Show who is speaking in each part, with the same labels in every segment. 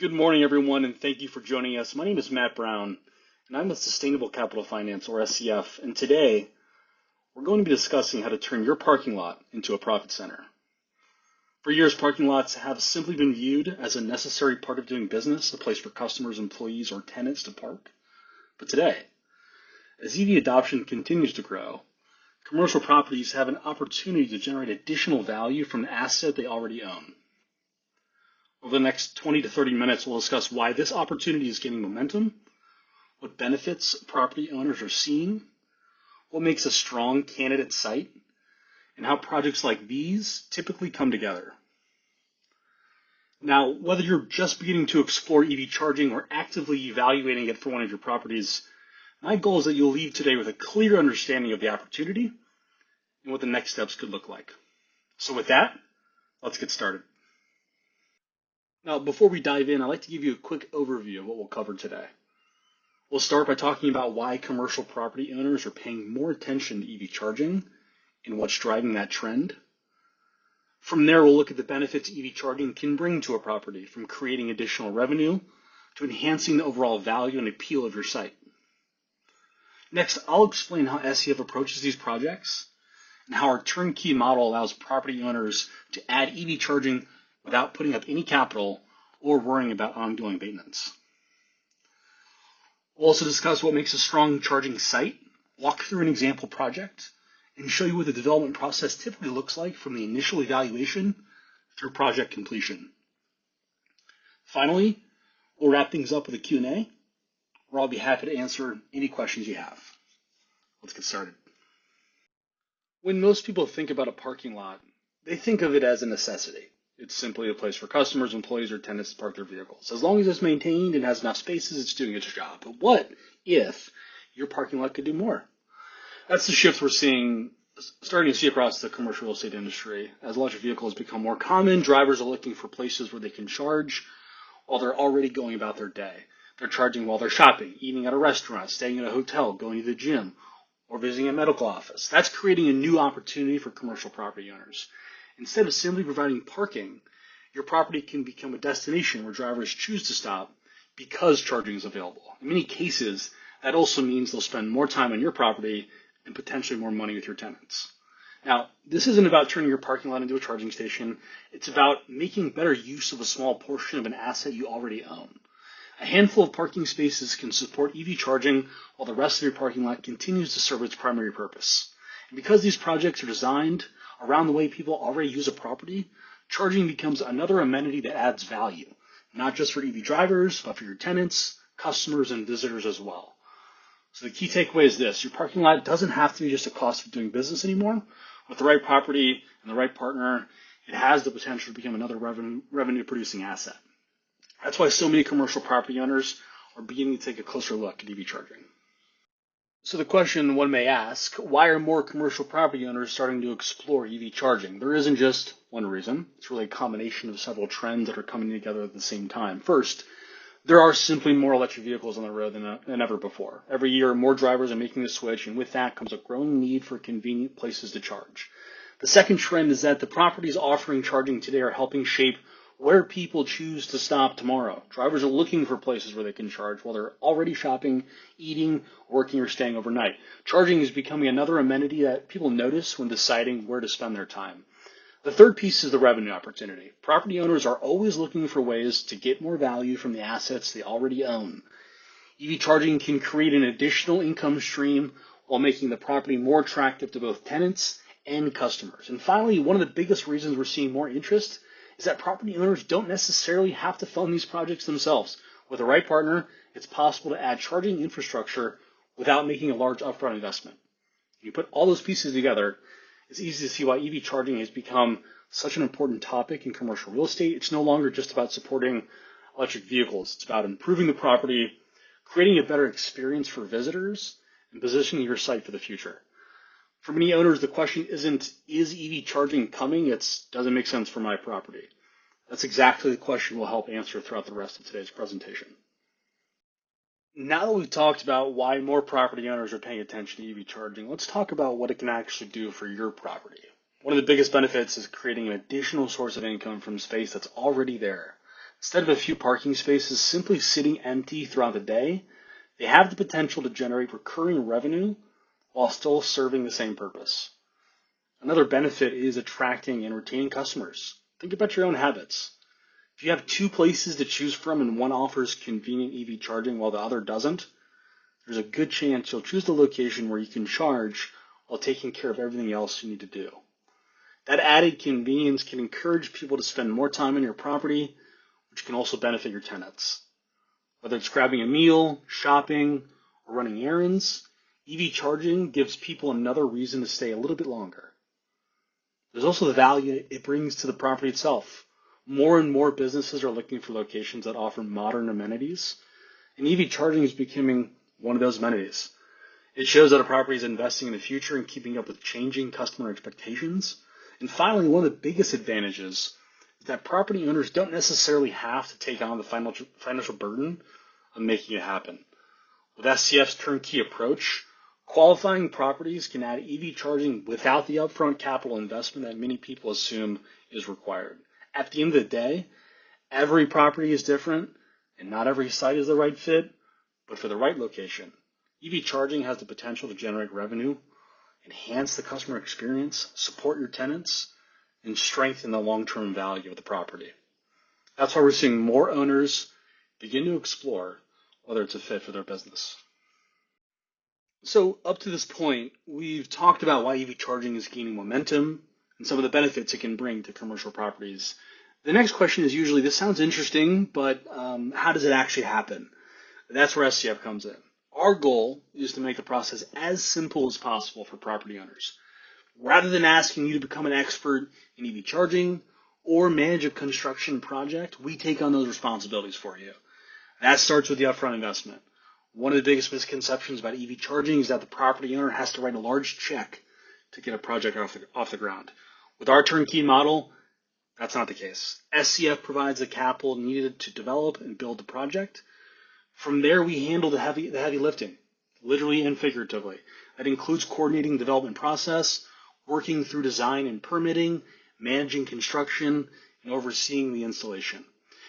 Speaker 1: Good morning, everyone, and thank you for joining us. My name is Matt Brown, and I'm with Sustainable Capital Finance, or SCF, and today we're going to be discussing how to turn your parking lot into a profit center. For years, parking lots have simply been viewed as a necessary part of doing business, a place for customers, employees, or tenants to park. But today, as EV adoption continues to grow, commercial properties have an opportunity to generate additional value from the asset they already own. Over the next 20 to 30 minutes, we'll discuss why this opportunity is gaining momentum, what benefits property owners are seeing, what makes a strong candidate site, and how projects like these typically come together. Now, whether you're just beginning to explore EV charging or actively evaluating it for one of your properties, my goal is that you'll leave today with a clear understanding of the opportunity and what the next steps could look like. So with that, let's get started. Now, before we dive in, I'd like to give you a quick overview of what we'll cover today. We'll start by talking about why commercial property owners are paying more attention to EV charging and what's driving that trend. From there, we'll look at the benefits EV charging can bring to a property, from creating additional revenue to enhancing the overall value and appeal of your site. Next, I'll explain how SCF approaches these projects and how our turnkey model allows property owners to add EV charging without putting up any capital or worrying about ongoing maintenance. We'll also discuss what makes a strong charging site, walk through an example project, and show you what the development process typically looks like from the initial evaluation through project completion. Finally, we'll wrap things up with a Q&A, where I'll be happy to answer any questions you have. Let's get started. When most people think about a parking lot, they think of it as a necessity. It's simply a place for customers, employees, or tenants to park their vehicles. As long as it's maintained and has enough spaces, it's doing its job. But what if your parking lot could do more? That's the shift we're starting to see across the commercial real estate industry. As electric vehicles become more common, drivers are looking for places where they can charge while they're already going about their day. They're charging while they're shopping, eating at a restaurant, staying at a hotel, going to the gym, or visiting a medical office. That's creating a new opportunity for commercial property owners. Instead of simply providing parking, your property can become a destination where drivers choose to stop because charging is available. In many cases, that also means they'll spend more time on your property and potentially more money with your tenants. Now, this isn't about turning your parking lot into a charging station. It's about making better use of a small portion of an asset you already own. A handful of parking spaces can support EV charging while the rest of your parking lot continues to serve its primary purpose. And because these projects are designed around the way people already use a property, charging becomes another amenity that adds value, not just for EV drivers, but for your tenants, customers, and visitors as well. So the key takeaway is this: your parking lot doesn't have to be just a cost of doing business anymore. With the right property and the right partner, it has the potential to become another revenue-producing asset. That's why so many commercial property owners are beginning to take a closer look at EV charging. So the question one may ask, why are more commercial property owners starting to explore EV charging? There isn't just one reason. It's really a combination of several trends that are coming together at the same time. First, there are simply more electric vehicles on the road than ever before. Every year, more drivers are making the switch, and with that comes a growing need for convenient places to charge. The second trend is that the properties offering charging today are helping shape where people choose to stop tomorrow. Drivers are looking for places where they can charge while they're already shopping, eating, working, or staying overnight. Charging is becoming another amenity that people notice when deciding where to spend their time. The third piece is the revenue opportunity. Property owners are always looking for ways to get more value from the assets they already own. EV charging can create an additional income stream while making the property more attractive to both tenants and customers. And finally, one of the biggest reasons we're seeing more interest is that property owners don't necessarily have to fund these projects themselves. With the right partner, it's possible to add charging infrastructure without making a large upfront investment. When you put all those pieces together, it's easy to see why EV charging has become such an important topic in commercial real estate. It's no longer just about supporting electric vehicles. It's about improving the property, creating a better experience for visitors, and positioning your site for the future. For many owners, the question isn't, is EV charging coming? It's, does it make sense for my property? That's exactly the question we'll help answer throughout the rest of today's presentation. Now that we've talked about why more property owners are paying attention to EV charging, let's talk about what it can actually do for your property. One of the biggest benefits is creating an additional source of income from space that's already there. Instead of a few parking spaces simply sitting empty throughout the day, they have the potential to generate recurring revenue while still serving the same purpose. Another benefit is attracting and retaining customers. Think about your own habits. If you have two places to choose from and one offers convenient EV charging while the other doesn't, there's a good chance you'll choose the location where you can charge while taking care of everything else you need to do. That added convenience can encourage people to spend more time on your property, which can also benefit your tenants. Whether it's grabbing a meal, shopping, or running errands, EV charging gives people another reason to stay a little bit longer. There's also the value it brings to the property itself. More and more businesses are looking for locations that offer modern amenities, and EV charging is becoming one of those amenities. It shows that a property is investing in the future and keeping up with changing customer expectations. And finally, one of the biggest advantages is that property owners don't necessarily have to take on the financial burden of making it happen. With SCF's turnkey approach, qualifying properties can add EV charging without the upfront capital investment that many people assume is required. At the end of the day, every property is different, and not every site is the right fit, but for the right location, EV charging has the potential to generate revenue, enhance the customer experience, support your tenants, and strengthen the long-term value of the property. That's why we're seeing more owners begin to explore whether it's a fit for their business. So up to this point, we've talked about why EV charging is gaining momentum and some of the benefits it can bring to commercial properties. The next question is usually, this sounds interesting, but how does it actually happen? That's where SCF comes in. Our goal is to make the process as simple as possible for property owners. Rather than asking you to become an expert in EV charging or manage a construction project, we take on those responsibilities for you. That starts with the upfront investment. One of the biggest misconceptions about EV charging is that the property owner has to write a large check to get a project off the ground. With our turnkey model, that's not the case. SCF provides the capital needed to develop and build the project. From there, we handle the heavy lifting, literally and figuratively. That includes coordinating the development process, working through design and permitting, managing construction, and overseeing the installation.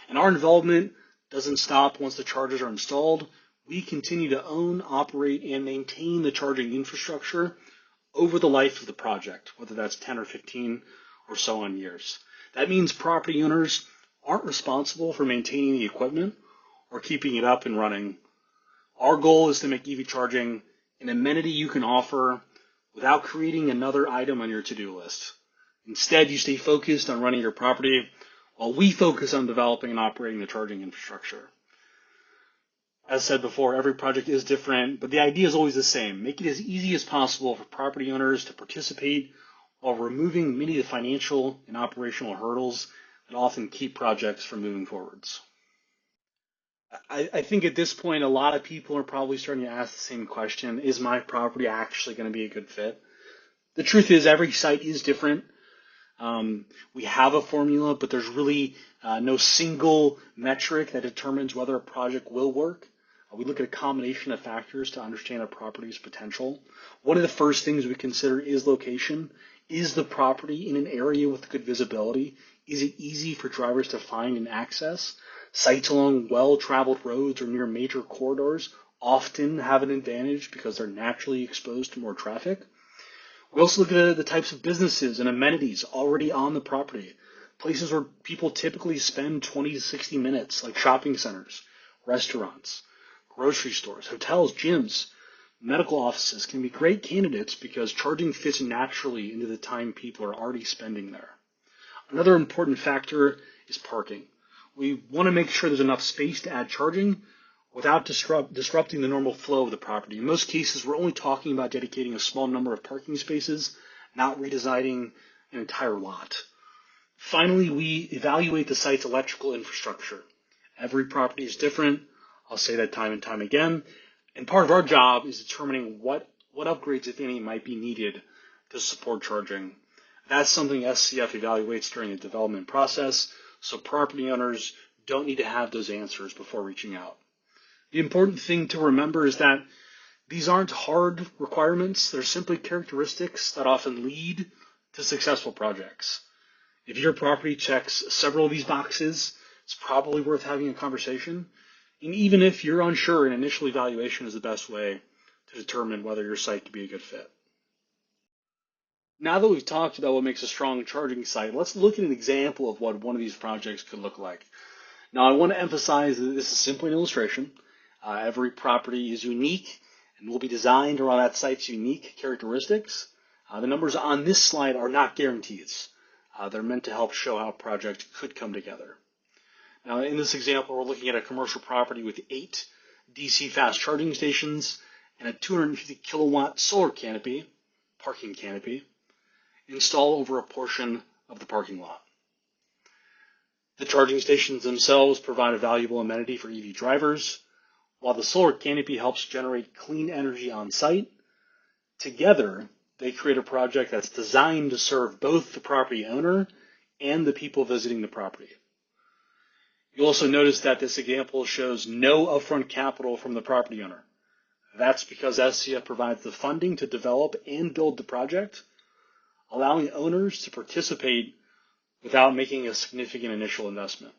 Speaker 1: And our involvement doesn't stop once the chargers are installed. We continue to own, operate, and maintain the charging infrastructure over the life of the project, whether that's 10 or 15 or so on years. That means property owners aren't responsible for maintaining the equipment or keeping it up and running. Our goal is to make EV charging an amenity you can offer without creating another item on your to-do list. Instead, you stay focused on running your property while we focus on developing and operating the charging infrastructure. As said before, every project is different, but the idea is always the same. Make it as easy as possible for property owners to participate while removing many of the financial and operational hurdles that often keep projects from moving forwards. I think at this point, a lot of people are probably starting to ask the same question: is my property actually going to be a good fit? The truth is, every site is different. We have a formula, but there's really no single metric that determines whether a project will work. We look at a combination of factors to understand a property's potential. One of the first things we consider is location. Is the property in an area with good visibility? Is it easy for drivers to find and access? Sites along well-traveled roads or near major corridors often have an advantage because they're naturally exposed to more traffic. We also look at the types of businesses and amenities already on the property. Places where people typically spend 20 to 60 minutes, like shopping centers, restaurants, grocery stores, hotels, gyms, medical offices can be great candidates because charging fits naturally into the time people are already spending there. Another important factor is parking. We want to make sure there's enough space to add charging without disrupting the normal flow of the property. In most cases, we're only talking about dedicating a small number of parking spaces, not redesigning an entire lot. Finally, we evaluate the site's electrical infrastructure. Every property is different. I'll say that time and time again. And part of our job is determining what upgrades, if any, might be needed to support charging. That's something SCF evaluates during the development process, so property owners don't need to have those answers before reaching out. The important thing to remember is that these aren't hard requirements. They're simply characteristics that often lead to successful projects. If your property checks several of these boxes, it's probably worth having a conversation. And even if you're unsure, an initial evaluation is the best way to determine whether your site could be a good fit. Now that we've talked about what makes a strong charging site, let's look at an example of what one of these projects could look like. Now, I want to emphasize that this is simply an illustration. Every property is unique and will be designed around that site's unique characteristics. The numbers on this slide are not guarantees. They're meant to help show how a project could come together. Now, in this example, we're looking at a commercial property with 8 DC fast charging stations and a 250 kilowatt solar canopy, parking canopy, installed over a portion of the parking lot. The charging stations themselves provide a valuable amenity for EV drivers, while the solar canopy helps generate clean energy on site. Together, they create a project that's designed to serve both the property owner and the people visiting the property. You'll also notice that this example shows no upfront capital from the property owner. That's because SCF provides the funding to develop and build the project, allowing owners to participate without making a significant initial investment.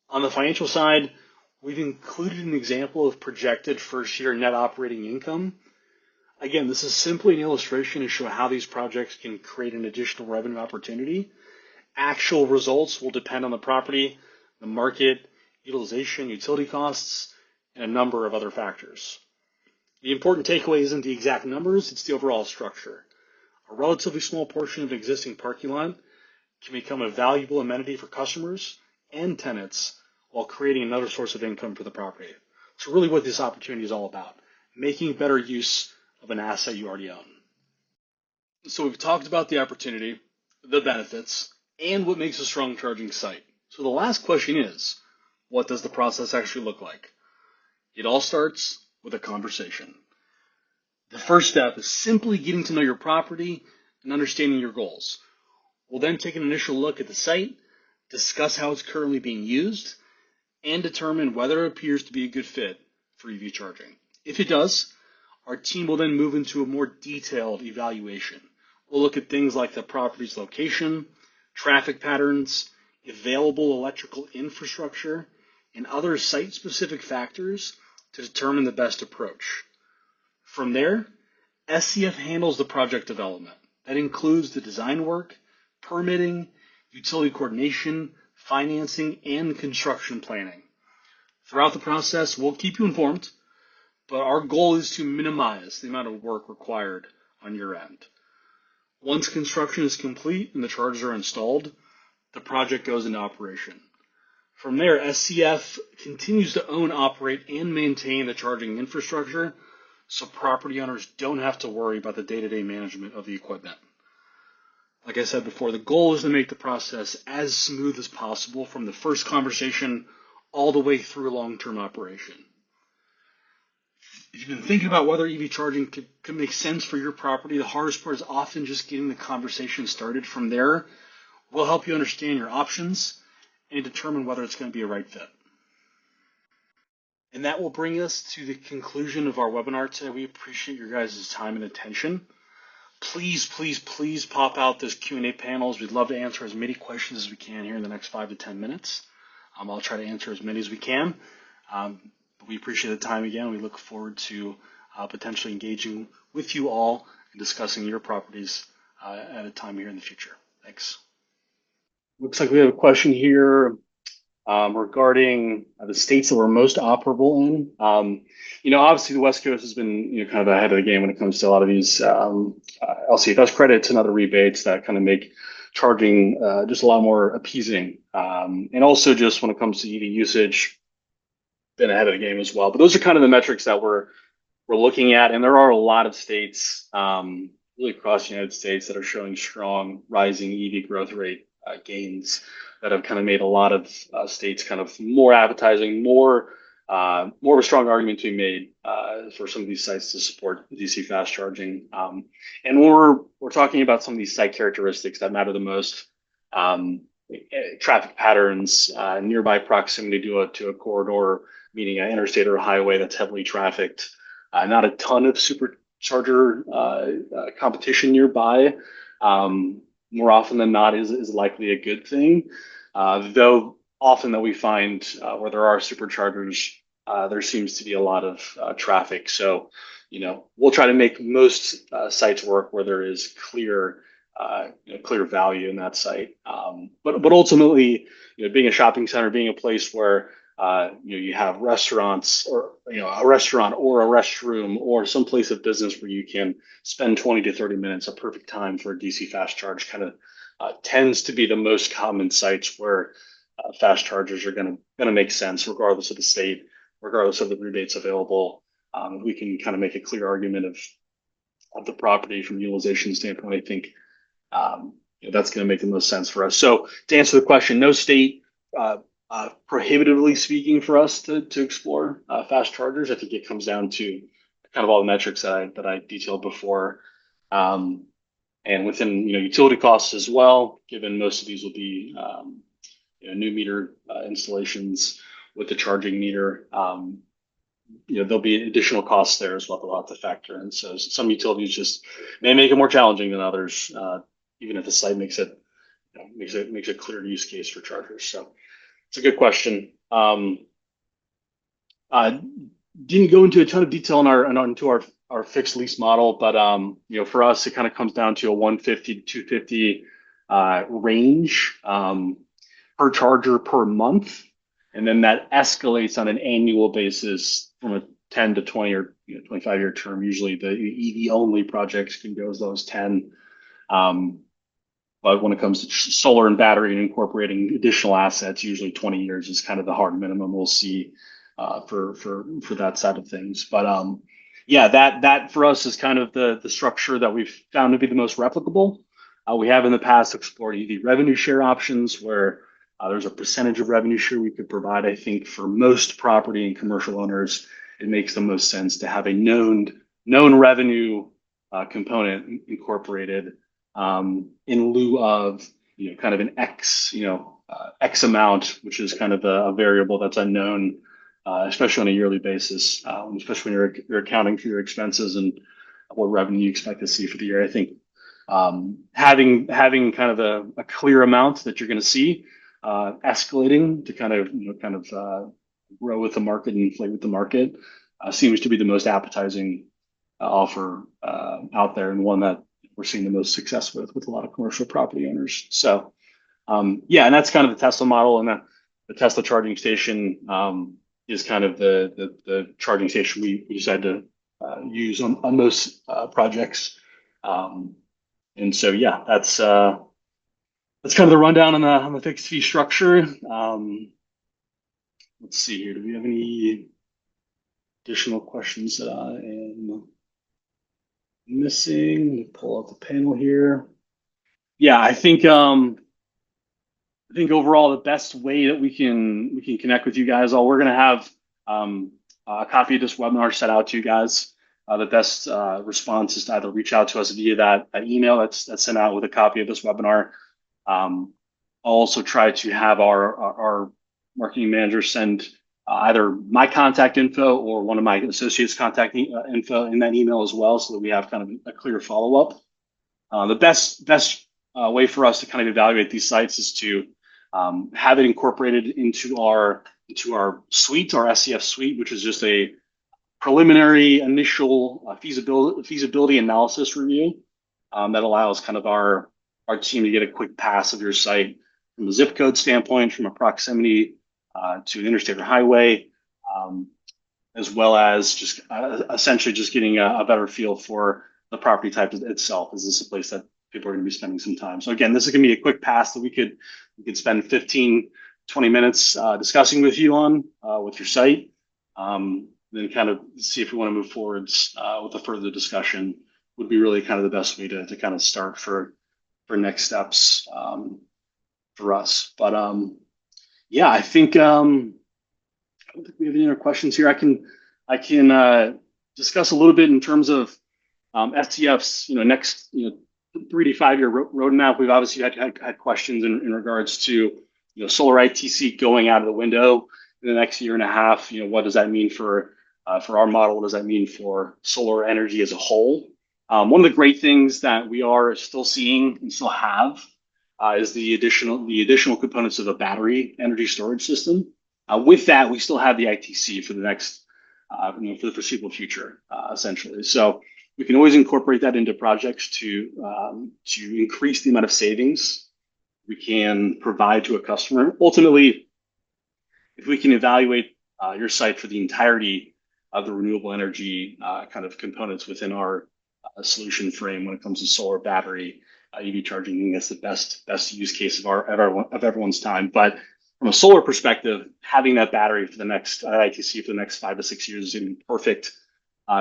Speaker 1: On the financial side, we've included an example of projected first-year net operating income. Again, this is simply an illustration to show how these projects can create an additional revenue opportunity. Actual results will depend on the property, the market, utilization, utility costs, and a number of other factors. The important takeaway isn't the exact numbers, it's the overall structure. A relatively small portion of an existing parking lot can become a valuable amenity for customers and tenants while creating another source of income for the property. So really what this opportunity is all about, making better use of an asset you already own. So we've talked about the opportunity, the benefits, and what makes a strong charging site. So the last question is, what does the process actually look like? It all starts with a conversation. The first step is simply getting to know your property and understanding your goals. We'll then take an initial look at the site, discuss how it's currently being used, and determine whether it appears to be a good fit for EV charging. If it does, our team will then move into a more detailed evaluation. We'll look at things like the property's location, traffic patterns, available electrical infrastructure, and other site-specific factors to determine the best approach. From there, SCF handles the project development. That includes the design work, permitting, utility coordination, financing, and construction planning. Throughout the process, we'll keep you informed, but our goal is to minimize the amount of work required on your end. Once construction is complete and the chargers are installed, the project goes into operation. From there, SCF continues to own, operate, and maintain the charging infrastructure so property owners don't have to worry about the day-to-day management of the equipment. Like I said before, the goal is to make the process as smooth as possible from the first conversation all the way through long-term operation. If you've been thinking about whether EV charging could make sense for your property, the hardest part is often just getting the conversation started. From there, we'll help you understand your options and determine whether it's going to be a right fit. And that will bring us to the conclusion of our webinar today. We appreciate your guys' time and attention. Please, please, please pop out those Q&A panels. We'd love to answer as many questions as we can here in the next 5 to 10 minutes. I'll try to answer as many as we can. But we appreciate the time again. We look forward to potentially engaging with you all and discussing your properties at a time here in the future. Thanks. Looks like we have a question here regarding the states that we're most operable in. Obviously the West Coast has been kind of ahead of the game when it comes to a lot of these LCFS credits and other rebates that kind of make charging just a lot more appeasing. And also just when it comes to EV usage, been ahead of the game as well. But those are kind of the metrics that we're looking at, and there are a lot of states really across the United States that are showing strong rising EV growth rate gains that have kind of made a lot of states kind of more appetizing, more of a strong argument to be made for some of these sites to support DC fast charging. And when we're talking about some of these site characteristics that matter the most, traffic patterns, nearby proximity to a corridor, meaning an interstate or a highway that's heavily trafficked, not a ton of supercharger competition nearby, more often than not is likely a good thing. Though often that we find where there are superchargers, there seems to be a lot of traffic. So, we'll try to make most sites work where there is clear value in that site. But ultimately, being a shopping center, being a place where you have restaurants or a restaurant or a restroom or some place of business where you can spend 20 to 30 minutes, a perfect time for a DC fast charge, kind of tends to be the most common sites where fast chargers are going to make sense, regardless of the state, regardless of the rebates available. We can kind of make a clear argument of the property from utilization standpoint. I think that's going to make the most sense for us. So to answer the question, no state prohibitively speaking for us to explore fast chargers. I think it comes down to kind of all the metrics that I detailed before. And within utility costs as well, given most of these will be new meter installations with the charging meter. There'll be additional costs there as well that we'll have to factor in. So some utilities just may make it more challenging than others, even if the site makes a clear use case for chargers. So it's a good question. Didn't go into a ton of detail into our fixed lease model, but for us it kind of comes down to a 150 to 250 range per charger per month, and then that escalates on an annual basis from a 10 to 20 or 25-year term. Usually the EV only projects can go as low as 10. But when it comes to solar and battery and incorporating additional assets, usually 20 years is kind of the hard minimum we'll see for that side of things. But yeah, that for us is kind of the structure that we've found to be the most replicable. We have in the past explored EV revenue share options where there's a percentage of revenue share we could provide. I think for most property and commercial owners, it makes the most sense to have a known revenue component incorporated in lieu of kind of an X amount, which is kind of a variable that's unknown, especially on a yearly basis, especially when you're accounting for your expenses and what revenue you expect to see for the year. I think having kind of a clear amount that you're going to see escalating to kind of grow with the market and inflate with the market seems to be the most appetizing offer out there, and one that we're seeing the most success with a lot of commercial property owners. So yeah, and that's kind of the Tesla model, and the Tesla charging station is kind of the charging station we decided to use on most projects. And so yeah, that's kind of the rundown on the fixed fee structure. Let's see here. Do we have any additional questions that I am missing? Let me pull up the panel here. Yeah, I think overall the best way that we can connect with you guys all, we're gonna have a copy of this webinar set out to you guys. The best response is to either reach out to us via that email that's sent out with a copy of this webinar. I'll also try to have our marketing manager send either my contact info or one of my associates' contact info in that email as well, so that we have kind of a clear follow-up. The best way for us to kind of evaluate these sites is to have it incorporated into our suite, our SCF suite, which is just a preliminary initial feasibility analysis review that allows kind of our team to get a quick pass of your site from a zip code standpoint, from a proximity to an interstate or highway, as well as just essentially just getting a better feel for the property type itself. Is this a place that people are going to be spending some time? So again, this is going to be a quick pass that we could spend 15, 20 minutes discussing with you on with your site. Then kind of see if we want to move forwards with a further discussion would be really kind of the best way to kind of start for next steps for us. But yeah, I think I don't think we have any other questions here. I can discuss a little bit in terms of STF's next 3 to 5 year roadmap. We've obviously had questions in regards to solar ITC going out of the window in the next year and a half. What does that mean for our model? What does that mean for solar energy as a whole? One of the great things that we are still seeing and still have is the additional components of a battery energy storage system. With that, we still have the ITC for the next, for the foreseeable future, essentially. So we can always incorporate that into projects to increase the amount of savings we can provide to a customer. Ultimately, if we can evaluate your site for the entirety of the renewable energy kind of components within our solution frame when it comes to solar, battery, EV charging, I think that's the best use case of everyone's time. But from a solar perspective, having that battery for the next ITC for the next 5 to 6 years is going to be perfect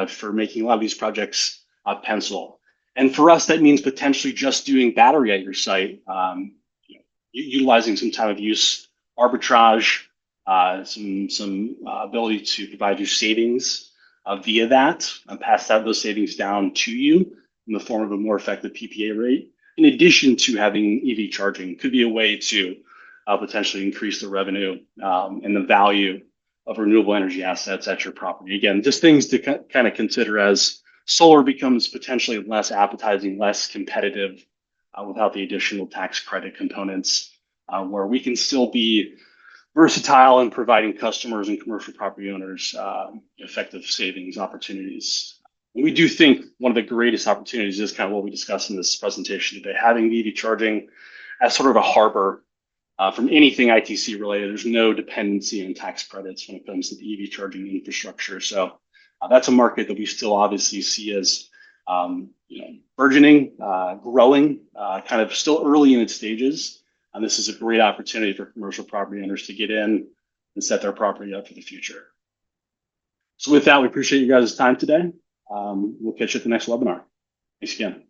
Speaker 1: for making a lot of these projects pencil. And for us, that means potentially just doing battery at your site, utilizing some time of use arbitrage, some ability to provide you savings via that and pass those savings down to you in the form of a more effective PPA rate. In addition to having EV charging, could be a way to potentially increase the revenue and the value of renewable energy assets at your property. Again, just things to kind of consider as solar becomes potentially less appetizing, less competitive without the additional tax credit components, where we can still be versatile in providing customers and commercial property owners effective savings opportunities. And we do think one of the greatest opportunities is kind of what we discussed in this presentation today, having EV charging as sort of a harbor from anything ITC related. There's no dependency on tax credits when it comes to the EV charging infrastructure. So that's a market that we still obviously see as burgeoning, growing, kind of still early in its stages. And this is a great opportunity for commercial property owners to get in and set their property up for the future. So with that, we appreciate you guys' time today. We'll catch you at the next webinar. Thanks again.